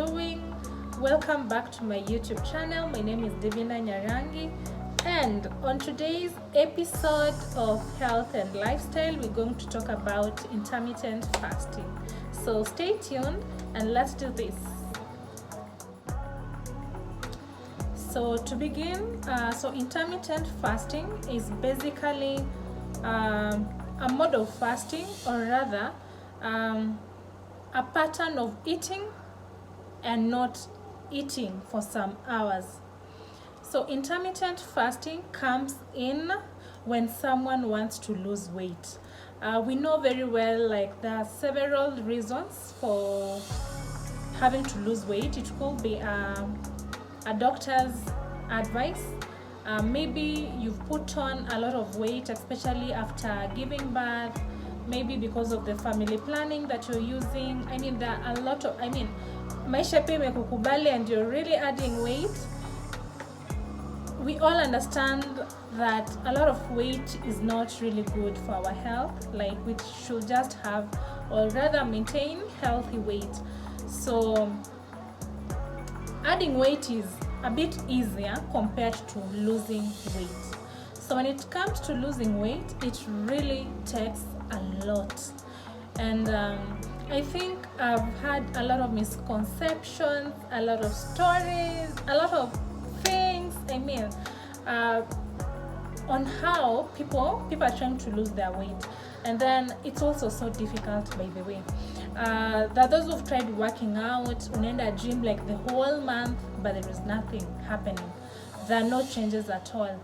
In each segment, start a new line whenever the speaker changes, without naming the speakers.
doing? Welcome back to my YouTube channel. My name is Divina Nyarangi, and on today's episode of Health and Lifestyle, we're going to talk about intermittent fasting. So stay tuned and let's do this. So to begin, intermittent fasting is basically a mode of fasting, or rather a pattern of eating and not eating for some hours. So intermittent fasting comes in when someone wants to lose weight. We know very well, like, there are several reasons for having to lose weight. It could be a doctor's advice. Maybe you've put on a lot of weight, especially after giving birth, maybe because of the family planning that you're using. There are a lot of, maisha pia imekukubali and you're really adding weight. We all understand that a lot of weight is not really good for our health. Like, we should just have, or rather maintain, healthy weight. So adding weight is a bit easier compared to losing weight. So when it comes to losing weight, it really takes a lot. And I think I've had a lot of misconceptions, a lot of stories, a lot of things, on how people are trying to lose their weight. And then it's also so difficult, by the way. There are those who've tried working out, unaenda gym like the whole month, but there is nothing happening. There are no changes at all.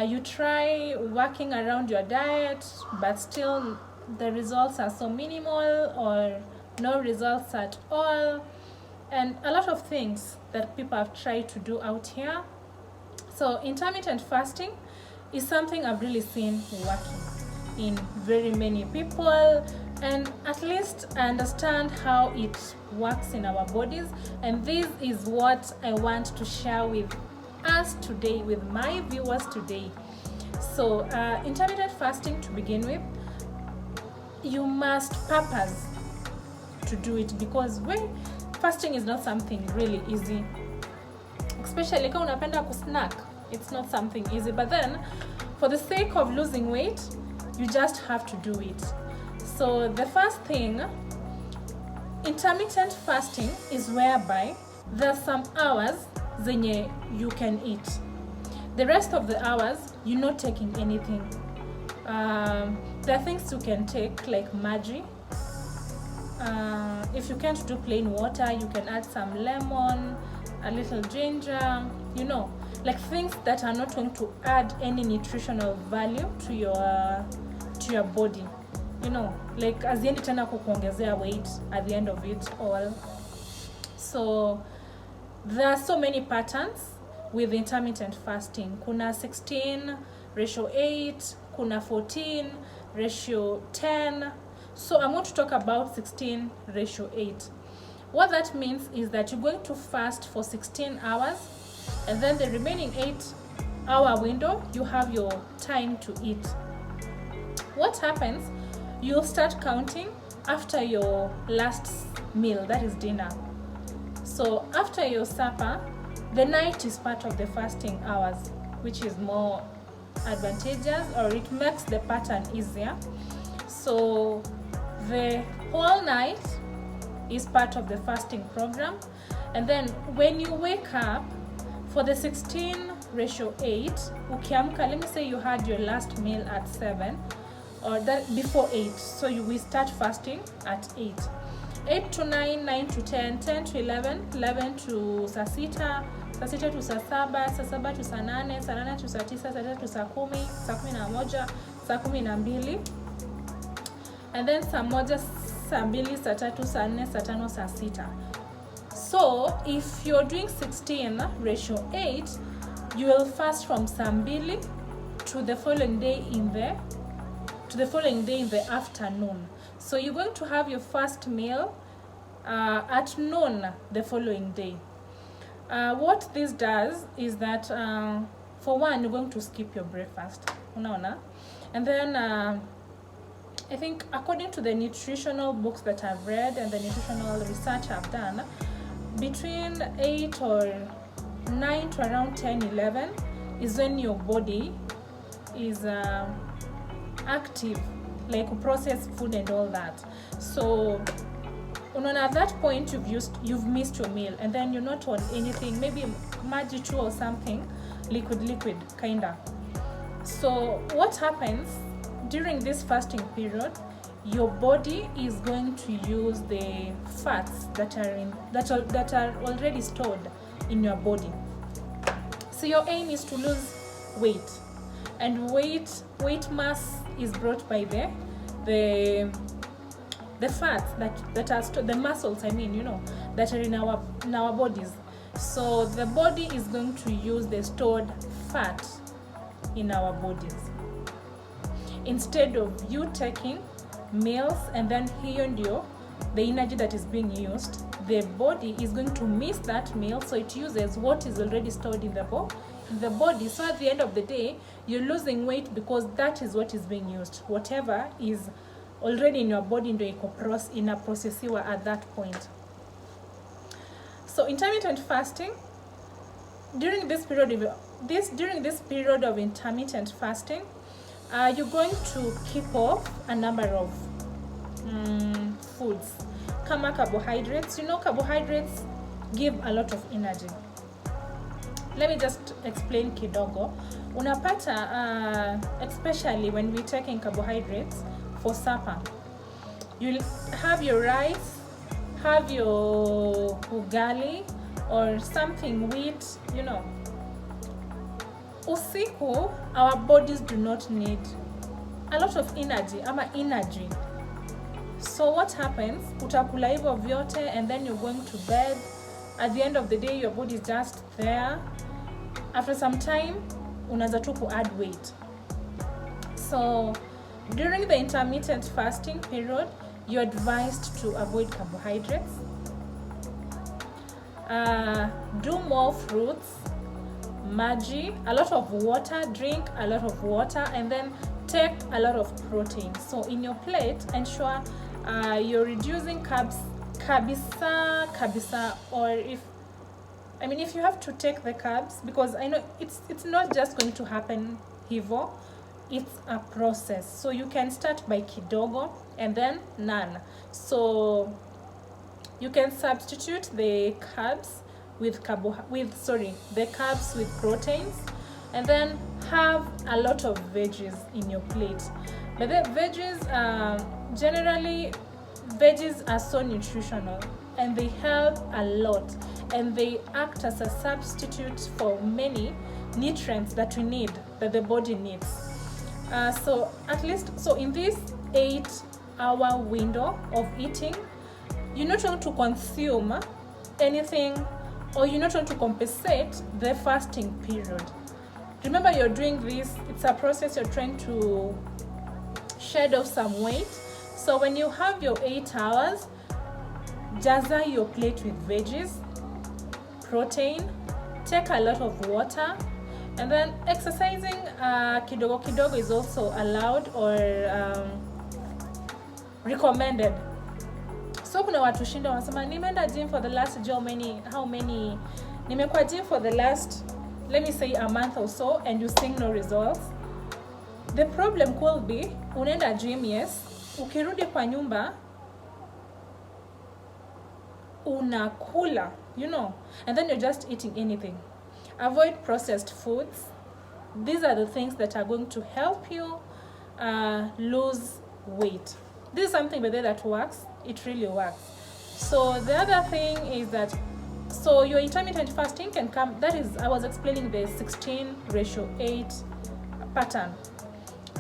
You try working around your diet, but still the results are so minimal or no results at all. And a lot of things that people have tried to do out here. So intermittent fasting is something I've really seen working in very many people, and at least I understand how it works in our bodies, and this is what I want to share with us today, with my viewers today. So intermittent fasting, to begin with, you must purpose to do it, because fasting is not something really easy, especially kama unapenda kusnack. It's not something easy, but then for the sake of losing weight, you just have to do it. So the first thing, intermittent fasting is whereby there's some hours zenye you can eat. The rest of the hours, you're not taking anything. There are things you can take, like Maggi. If you can't do plain water, you can add some lemon, a little ginger, like things that are not going to add any nutritional value to your body. Like aziendi tena kukuongezea weight at the end of it all. So there are so many patterns with intermittent fasting. Kuna 16:8, kuna 14:10. So I'm going to talk about 16:8. What that means is that you're going to fast for 16 hours, and then the remaining 8-hour window, you have your time to eat. What happens? You'll start counting after your last meal, that is dinner. So after your supper, the night is part of the fasting hours, which is more advantageous, or it makes the pattern easier. So the whole night is part of the fasting program, and then when you wake up for the 16:8, ukiamka, let me say you had your last meal at 7, or that before 8, so you will start fasting at 8. 8 to 9, 9 to 10, 10 to 11, 11 to saa 6, saa 6 to saa 7, saa 7 to saa 8, saa 8 to saa 9, saa 9 to saa 10, saa 11, saa 12, and then saa 1, saa 2, saa 3, saa 4, saa 5, saa 6. So if you're doing 16:8, you will fast from saa 2 to the following day in the afternoon. So you're going to have your first meal at noon the following day. What this does is that, for one, you're going to skip your breakfast. And then I think according to the nutritional books that I've read and the nutritional research I've done, between 8 or 9 to around 10, 11 is when your body is active, like process food and all that. So at that point you've missed your meal, and then you're not on anything, maybe majichu or something, liquid kinda. So what happens during this fasting period, your body is going to use the fats that are already stored in your body. So your aim is to lose weight, and weight mass is brought by the fats that are stored, the muscles, that are in our bodies. So the body is going to use the stored fat in our bodies, instead of you taking meals and then the energy that is being used. The body is going to miss that meal, so it uses what is already stored in the body. So at the end of the day, you're losing weight because that is what is being used. Whatever is already in your body inaprocessiwa at that point. So intermittent fasting, during this period of intermittent fasting, you're going to keep off a number of foods. Kama carbohydrates. Carbohydrates give a lot of energy. Let me just explain kidogo. Unapata, especially when we're taking carbohydrates for supper, you'll have your rice, have your ugali or something wheat, Usiku, our bodies do not need a lot of energy. So what happens? Utakula hivyo vyote and then you're going to bed. At the end of the day, your body is just there. After some time, unaanza tu ku add weight. So during the intermittent fasting period, you're advised to avoid carbohydrates. Do more fruits, maji, a lot of water, drink a lot of water, and then take a lot of protein. So in your plate, ensure you're reducing carbs kabisa, or if you have to take the carbs, because I know it's not just going to happen hivo, it's a process. So you can start by kidogo and then none. So you can substitute the carbs with proteins, and then have a lot of veggies in your plate. But the veggies, generally veggies are so nutritional and they help a lot, and they act as a substitute for many nutrients that the body needs. So in this 8-hour window of eating, you're not going to consume anything, or you're not going to compensate the fasting period. Remember, you're doing this, it's a process. You're trying to shed off some weight. So when you have your 8 hours, jaza your plate with veggies, protein, take a lot of water, and then exercising kidogo is also allowed or recommended. So kuna watu shinda wanasema nimeenda gym for the last nimekuwa gym for the last, let me say, a month or so, and you seeing no results. The problem could be unaenda gym, yes, ukirudi kwa nyumba unakula, and then you're just eating anything. Avoid processed foods. These are the things that are going to help you lose weight. This is something that works. It really works. So the other thing is that, so your intermittent fasting can come, that is, I was explaining the 16:8 pattern.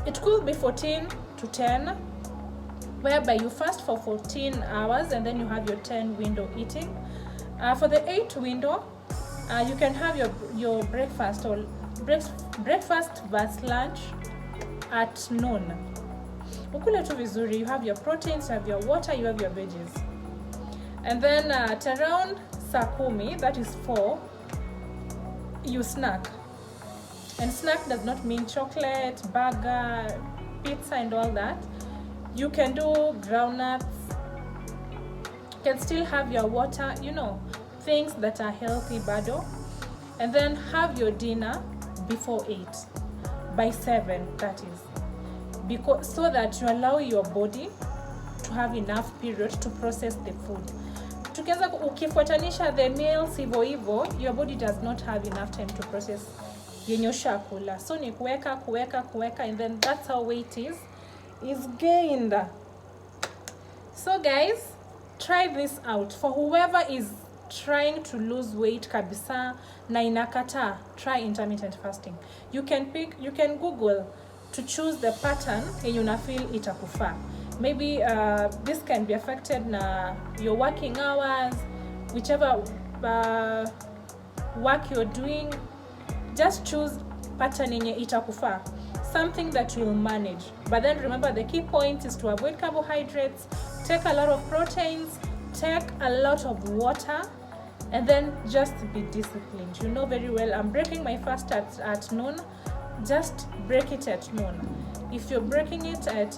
It could be 14:10, whereby you fast for 14 hours and then you have your 10 window eating. For the 8 window, you can have your breakfast or breakfast plus lunch at noon. Ukule tu vizuri, you have your proteins, you have your water, you have your veggies. And then at around saa 10, that is 4, you snack. And snack does not mean chocolate, burger, pizza and all that. You can do groundnuts. You can still have your water, things that are healthy bado, and then have your dinner before 8, by 7 that is, because so that you allow your body to have enough period to process the food. Tukianza ukifuatanisha the meals hivyo, your body does not have enough time to process yenye ushakula. So ni kuweka, and then that's how weight is gained. So guys, try this out. For whoever is trying to lose weight kabisa na inakata, try intermittent fasting. You can Google to choose the pattern yenye una feel itakufaa. Maybe this can be affected na your working hours, whichever work you're doing. Just choose pattern yenye itakufaa, something that you'll manage. But then remember, the key point is to avoid carbohydrates, take a lot of proteins, take a lot of water, and then just be disciplined. You know very well, I'm breaking my fast at noon. Just break it at noon. If you're breaking it at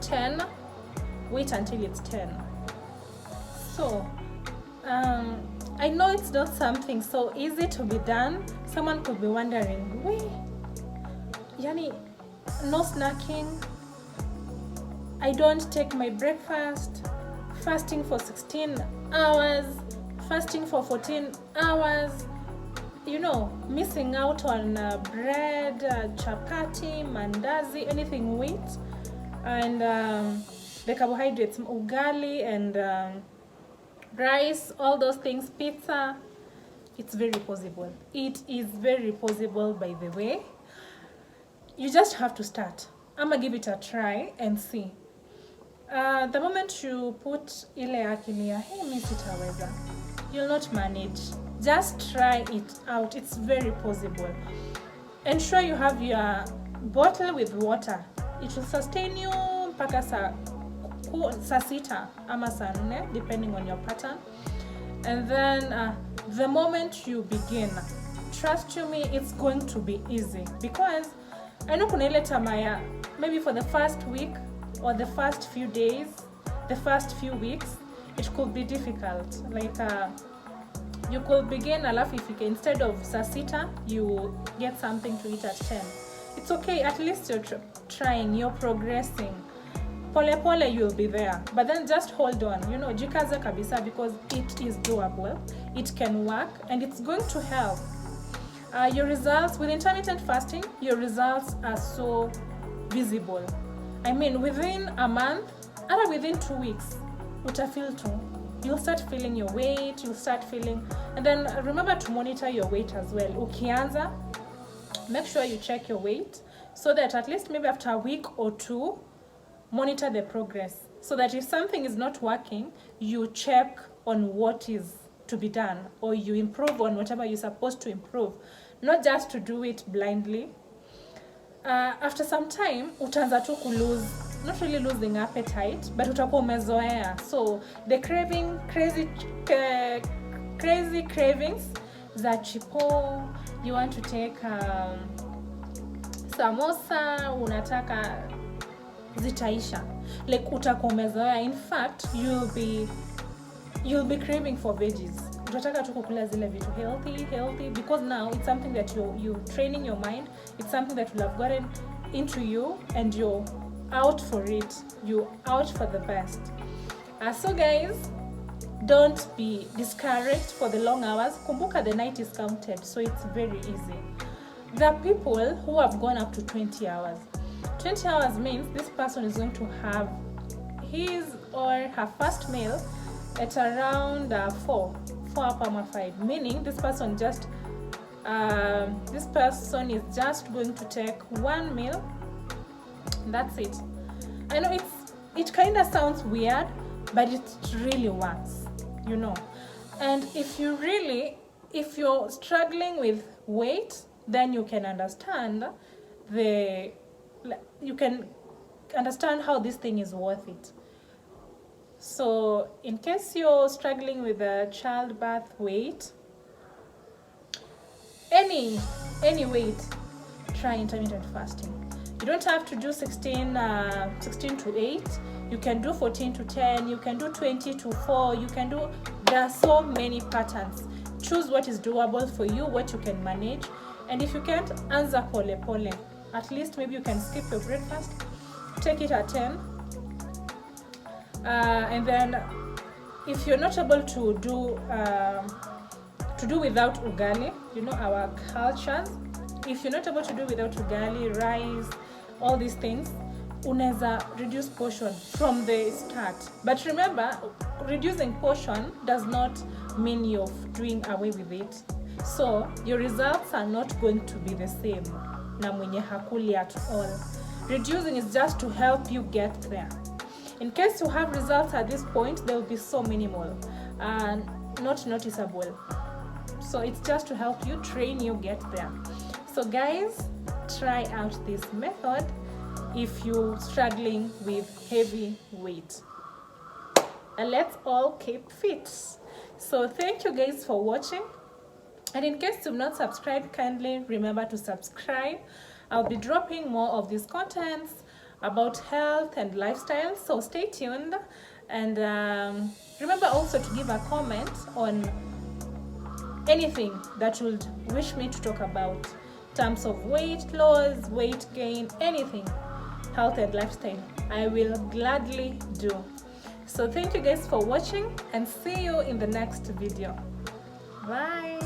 10, wait until it's 10. So I know it's not something so easy to be done. Someone could be wondering, yani no snacking, I don't take my breakfast, fasting for 16 hours, fasting for 14 hours, you know, missing out on bread, chapati, mandazi, anything wheat, and the carbohydrates, ugali and rice, all those things, pizza. It's very possible. It is very possible, by the way. You just have to start. I'm gonna give it a try and see. The moment you put ile akilia, hey, mimi sitaweza, you'll not manage. Just try it out. It's very possible. Ensure you have your bottle with water. It will sustain you mpaka saa 6 ama saa 4, depending on your pattern. And then the moment you begin, trust you me, it's going to be easy, because I know kuna ile tamaya, maybe for the first week or the first few days, the first few weeks, it could be difficult. Like you could begin, alafu ifike, instead of saa 6, you get something to eat at 10. It's okay, at least you're trying, you're progressing. Pole pole, you'll be there. But then just hold on, you know, jikaze kabisa, because it is doable, it can work, and it's going to help. Your results with intermittent fasting, your results are so visible. I mean, within a month, or within 2 weeks, utafeel too. You'll start feeling your weight, you'll start feeling, and then remember to monitor your weight as well. Ukianza, make sure you check your weight, so that at least maybe after a week or 2, monitor the progress, so that if something is not working, you check on what is to be done, or you improve on whatever you're supposed to improve, not just to do it blindly. After some time, utaanza tu lose, not really losing appetite, but utakuwa umezoea. So the crazy cravings za chipo, you want to take samosa, unataka zitaisha, like utakuwa umezoea. In fact, you'll be craving for veggies. Utataka tu kukula zile vitu healthy, because now it's something that you training your mind. It's something that will have gotten into you, and you're out for it. You're out for the best. So guys, don't be discouraged for the long hours. Kumbuka, the night is counted, so it's very easy. There are people who have gone up to 20 hours. 20 hours means this person is going to have his or her first meal at around 4 or 5, meaning this person is just going to take 1 meal. That's it. I know it kind of sounds weird, but it really works, you know. And if you're struggling with weight, then you can understand how this thing is worth it. So in case you're struggling with a childbirth weight, any weight, try intermittent fasting. You don't have to do 16 to 8. You can do 14 to 10. You can do 20 to 4. You can do There are so many patterns. Choose what is doable for you, what you can manage. And if you can't, anza pole pole. At least maybe you can skip your breakfast, take it at 10. And then if you're not able to do without ugali, you know our cultures, if you're not able to do without ugali, rice, all these things, unaweza reduce portion from the start. But remember, reducing portion does not mean you're doing away with it. So your results are not going to be the same na mwenye hakuli at all. Reducing is just to help you get there. In case you have results at this point, they will be so minimal and not noticeable. So it's just to help you, train you get there. So guys, try out this method if you're struggling with heavy weight. And let's all keep fit. So thank you guys for watching. And in case you've not subscribed, kindly remember to subscribe. I'll be dropping more of these contents about health and lifestyle, so stay tuned. And remember also to give a comment on anything that you would wish me to talk about in terms of weight loss, weight gain, anything, health and lifestyle. I will gladly do. So thank you guys for watching and see you in the next video. Bye.